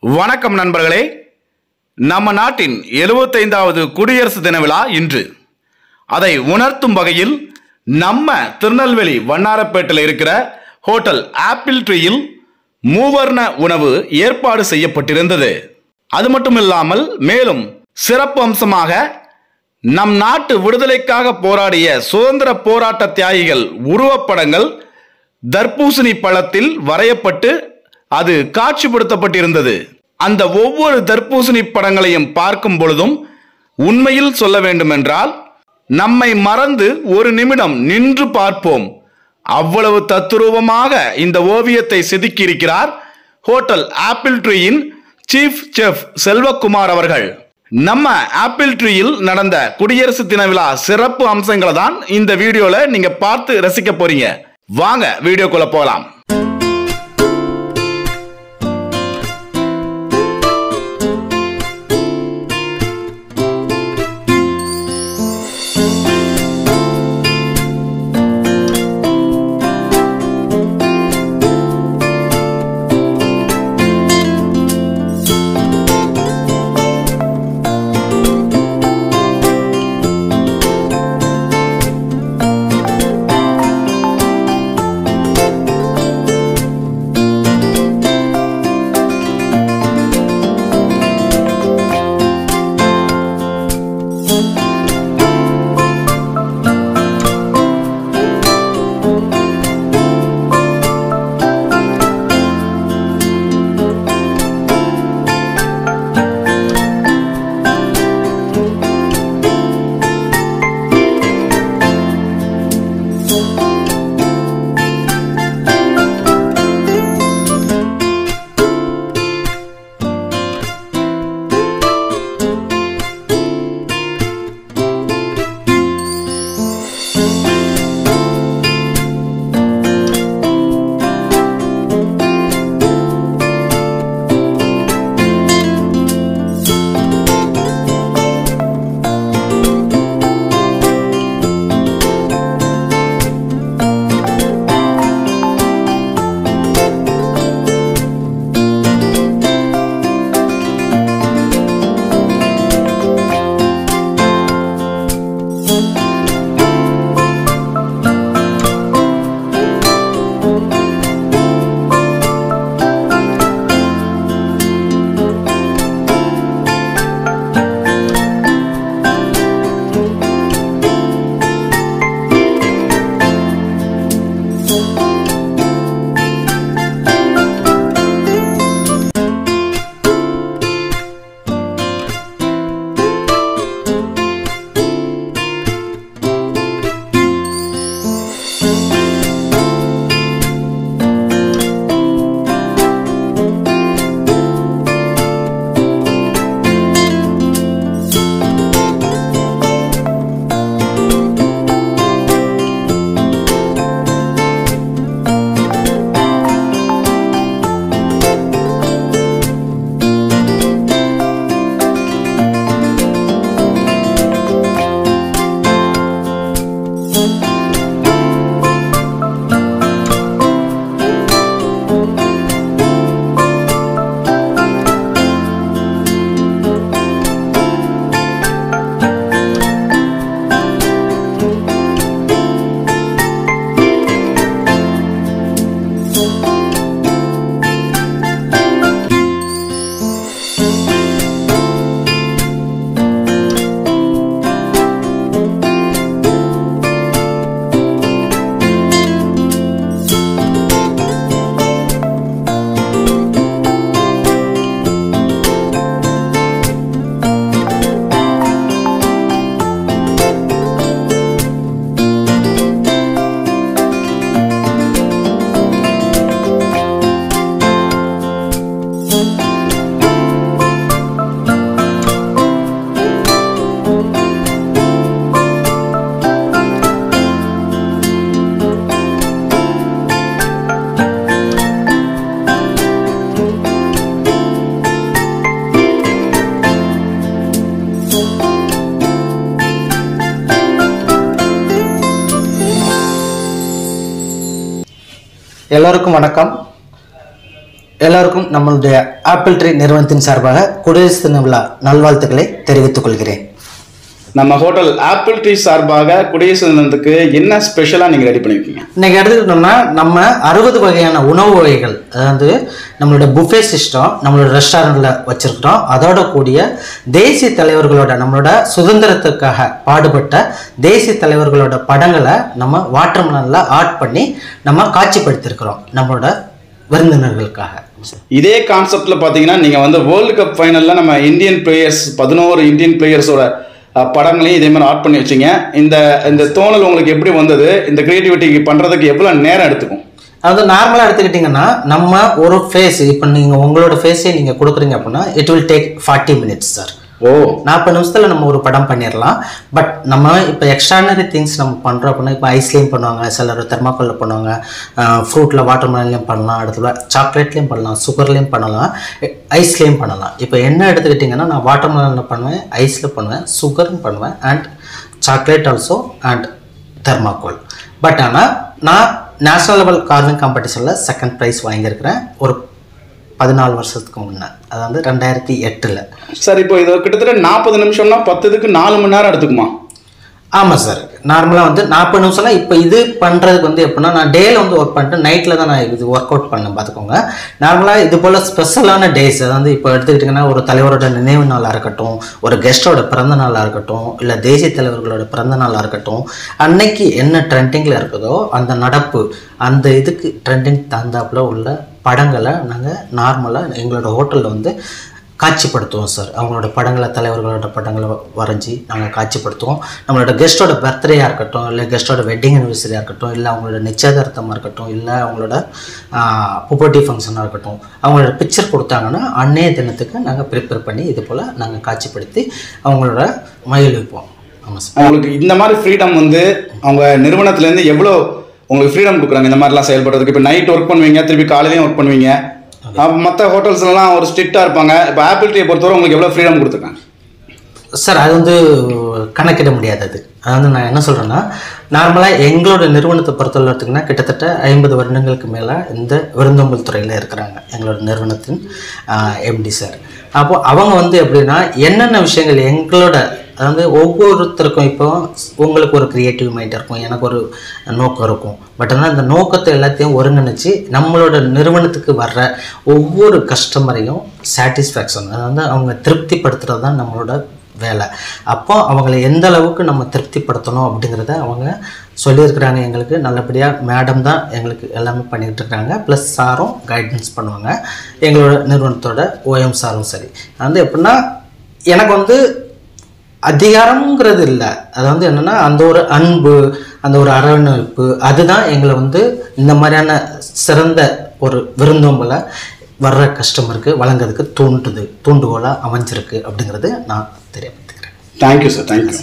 வணக்கம் நண்பர்களே. நம்ம நாட்டின் 75வது குடியரசு தின விழா இன்று. அதை உணர்த்தும் வகையில் நம்ம திருநெல்வேலி வண்ணாரப்பேட்டையில் இருக்கிற ஹோட்டல் ஆப்பிள் ட்ரீயில் மூவர்ண உணவு ஏற்பாடு செய்யப்பட்டிருந்தது. அது மட்டுமில்லாமல் மேலும் சிறப்பு அம்சமாக நம் நாட்டு விடுதலைக்காக போராடிய சுதந்திர போராட்ட தியாகிகள் உருவப்படங்கள் தர்பூசணி பழத்தில் வரையப்பட்டு அது காட்சிப்படுத்தப்பட்டிருந்தது. அந்த ஒவ்வொரு தர்பூசணி படங்களையும் பார்க்கும் பொழுதும் உண்மையில் சொல்ல வேண்டுமென்றால் நம்மை மறந்து ஒரு நிமிடம் நின்று பார்ப்போம். அவ்வளவு தத்துரூபமாக இந்த ஓவியத்தை செதுக்கியிருக்கிறார் ஹோட்டல் ஆப்பிள் ட்ரீயின் சீஃப் செஃப் செல்வகுமார் அவர்கள். நம்ம ஆப்பிள் ட்ரீயில் நடந்த குடியரசு தின விழா சிறப்பு அம்சங்களை தான் இந்த வீடியோல நீங்க பார்த்து ரசிக்க போறீங்க. வாங்க வீடியோக்குள்ள போலாம். எல்லோருக்கும் வணக்கம். எல்லோருக்கும் நம்மளுடைய ஆப்பிள் ட்ரீ நிறுவனத்தின் சார்பாக குடியரசு தின விழா நல்வாழ்த்துக்களை தெரிவித்துக் கொள்கிறேன். நம்ம ஹோட்டல் ஆப்பிள் ட்ரீ சார்பாக குடியரசு தினத்துக்கு என்ன ஸ்பெஷலாக நீங்கள் ரெடி பண்ணியிருக்கீங்க? இன்னைக்கு எடுத்துக்கிட்டோம்னா நம்ம 60 வகையான உணவு வகைகள், அதாவது நம்மளோட புஃபே சிஸ்டம் நம்மளோட ரெஸ்டாரண்ட்டில் வச்சுருக்கிறோம். அதோட கூடிய தேசிய தலைவர்களோட, நம்மளோட சுதந்திரத்துக்காக பாடுபட்ட தேசிய தலைவர்களோட படங்களை நம்ம வாட்டர்மெலனில் ஆர்ட் பண்ணி நம்ம காட்சிப்படுத்தியிருக்கிறோம் நம்மளோட விருந்தினர்களுக்காக. இதே கான்செப்ட்ல பார்த்தீங்கன்னா நீங்கள் வந்து வேர்ல்டு கப் ஃபைனலில் நம்ம இந்தியன் பிளேயர்ஸ் 11 இந்தியன் பிளேயர்ஸோட படங்களையும் இதே மாதிரி ஆட் பண்ணி வச்சிங்க. இந்த தோணல் உங்களுக்கு எப்படி வந்தது? இந்த கிரியேட்டிவிட்டி பண்ணுறதுக்கு எவ்வளோ நேரம் எடுத்துக்கும்? அது நார்மலாக எடுத்துக்கிட்டிங்கன்னா, நம்ம ஒரு ஃபேஸ், இப்போ நீங்கள் உங்களோட ஃபேஸே நீங்கள் கொடுக்குறீங்க அப்படின்னா it will take 40 minutes sir. 40 நிமிஷத்தில் நம்ம ஒரு படம் பண்ணிடலாம். பட் நம்ம இப்போ எக்ஸ்ட்ரானரி திங்ஸ் நம்ம பண்ணுறோம் அப்படின்னா, இப்போ ஐஸ்லேயும் பண்ணுவாங்க, சிலர் தெர்மாக்கோலில் பண்ணுவாங்க, ஃப்ரூட்டில் வாட்டர்மெலன்லேயும் பண்ணலாம், அடுத்து சாக்லேட்லேயும் பண்ணலாம், சுகர்லேயும் பண்ணலாம், ஐஸ்லேயும் பண்ணலாம். இப்போ என்ன எடுத்துக்கிட்டிங்கன்னா, நான் வாட்டர்மெலனில் பண்ணுவேன், ஐஸில் பண்ணுவேன், சுகரும் பண்ணுவேன், and chocolate also and thermocol. But ஆனால் நான் நேஷ்னல் லெவல் கார்விங் காம்படிஷனில் செகண்ட் ப்ரைஸ் வாங்கியிருக்கிறேன் ஒரு 14 வருஷத்துக்கு முன்னே, அதாவது 2008. சார், இப்போ இது கிட்டத்தட்ட 40 நிமிஷம்னா 10க்கு 4 மணி நேரம் எடுத்துக்குமா? ஆமாம் சார். நார்மலாக வந்து 40 நிமிஷம்னா, இப்போ இது பண்ணுறதுக்கு வந்து எப்படின்னா, நான் டேயில் வந்து ஒர்க் பண்ணிட்டு நைட்டில் தான் நான் இது ஒர்க் அவுட் பண்ணேன் பார்த்துக்கோங்க. நார்மலாக இது போல் ஸ்பெஷலான டேஸ், அதாவது இப்போ எடுத்துக்கிட்டிங்கன்னா ஒரு தலைவரோட நினைவு நாளாக இருக்கட்டும், ஒரு கெஸ்ட்டோட பிறந்த நாளாக இருக்கட்டும், இல்லை தேசிய தலைவர்களோட பிறந்த நாளாக இருக்கட்டும், அன்னைக்கு என்ன ட்ரெண்டிங்கில் இருக்குதோ அந்த நடப்பு, அந்த இதுக்கு ட்ரெண்டிங் தகுந்தாப்புல உள்ள படங்களை நாங்கள் நார்மலாக எங்களோட ஹோட்டலில் வந்து காட்சிப்படுத்துவோம் சார். அவங்களோட படங்களை, தலைவர்களோட படங்களை வரைஞ்சி நாங்கள் காட்சிப்படுத்துவோம். நம்மளோட கெஸ்ட்டோட பர்த்டேயாக இருக்கட்டும், இல்லை கெஸ்ட்டோட வெட்டிங் அனிவர்சரியாக இருக்கட்டும், இல்லை அவங்களோட நிச்சயதார்த்தமாக இருக்கட்டும், இல்லை அவங்களோட புபர்ட்டி ஃபங்க்ஷனாக இருக்கட்டும், அவங்களோட பிக்சர் கொடுத்தாங்கன்னா அன்னைய தினத்துக்கு நாங்கள் ப்ரிப்பேர் பண்ணி இது போல் நாங்கள் காட்சிப்படுத்தி அவங்களோட மகிழ்விப்போம். ஆமாம் சார். உங்களுக்கு இந்த மாதிரி ஃப்ரீடம் வந்து அவங்க நிறுவனத்துலேருந்து எவ்வளோ உங்களுக்கு ஃப்ரீடம் கொடுக்குறாங்க இந்த மாதிரிலாம் செயல்படுறதுக்கு? இப்போ நைட் ஒர்க் பண்ணுவீங்க, திருப்பி காலையிலையும் ஒர்க் பண்ணுவீங்க. மற்ற ஹோட்டல்ஸ்லாம் ஒரு ஸ்ட்ரிக்டாக இருப்பாங்க. இப்போ ஆப்பிள் ட்ரீயை பொறுத்தவரை உங்களுக்கு எவ்வளோ ஃப்ரீடம் கொடுத்துருக்காங்க? சார், அது வந்து கணக்கிட முடியாது. அதாவது நான் என்ன சொல்கிறேன்னா, நார்மலாக எங்களோட நிறுவனத்தை பொறுத்தவரை எடுத்திங்கன்னா கிட்டத்தட்ட 50 வருடங்களுக்கு மேலே இந்த விருந்தோம்பல் துறையில் இருக்கிறாங்க எங்களோட நிறுவனத்தின் எம்டி சார். அப்போது அவங்க வந்து எப்படின்னா, என்னென்ன விஷயங்கள் எங்களோட, அதாவது ஒவ்வொருத்தருக்கும் இப்போ உங்களுக்கு ஒரு க்ரியேட்டிவ் மைண்ட் இருக்கும், எனக்கு ஒரு நோக்கம் இருக்கும். பட் ஆனால் இந்த நோக்கத்தை எல்லாத்தையும் ஒருங்கிணைச்சி நம்மளோட நிறுவனத்துக்கு வர்ற ஒவ்வொரு கஸ்டமரையும் சாட்டிஸ்ஃபேக்ஷன், அதாவது அவங்க திருப்திப்படுத்துகிறது தான் நம்மளோட வேலை. அப்போ அவங்கள எந்த அளவுக்கு நம்ம திருப்திப்படுத்தணும் அப்படிங்கிறத அவங்க சொல்லியிருக்கிறாங்க எங்களுக்கு. நல்லபடியாக மேடம் தான் எங்களுக்கு எல்லாமே பண்ணிகிட்டு இருக்கிறாங்க. ப்ளஸ் சாரும் கைடன்ஸ் பண்ணுவாங்க. எங்களோட நிறுவனத்தோட ஓஎம் சாரும் சரி. வந்து எப்படின்னா, எனக்கு வந்து அதிகாரம்ங்கிறது இல்லை. அது வந்து என்னென்னா, அந்த ஒரு அன்பு, அந்த ஒரு அரவணைப்பு, அதுதான் எங்களை வந்து இந்த மாதிரியான சிறந்த ஒரு விருந்தோம்பலை வர்ற கஸ்டமருக்கு வழங்குறதுக்கு தூண்டுகோலாக அமைஞ்சிருக்கு அப்படிங்கிறது நான் தெரியப்படுத்துகிறேன். Thank you sir. தேங்க்யூ.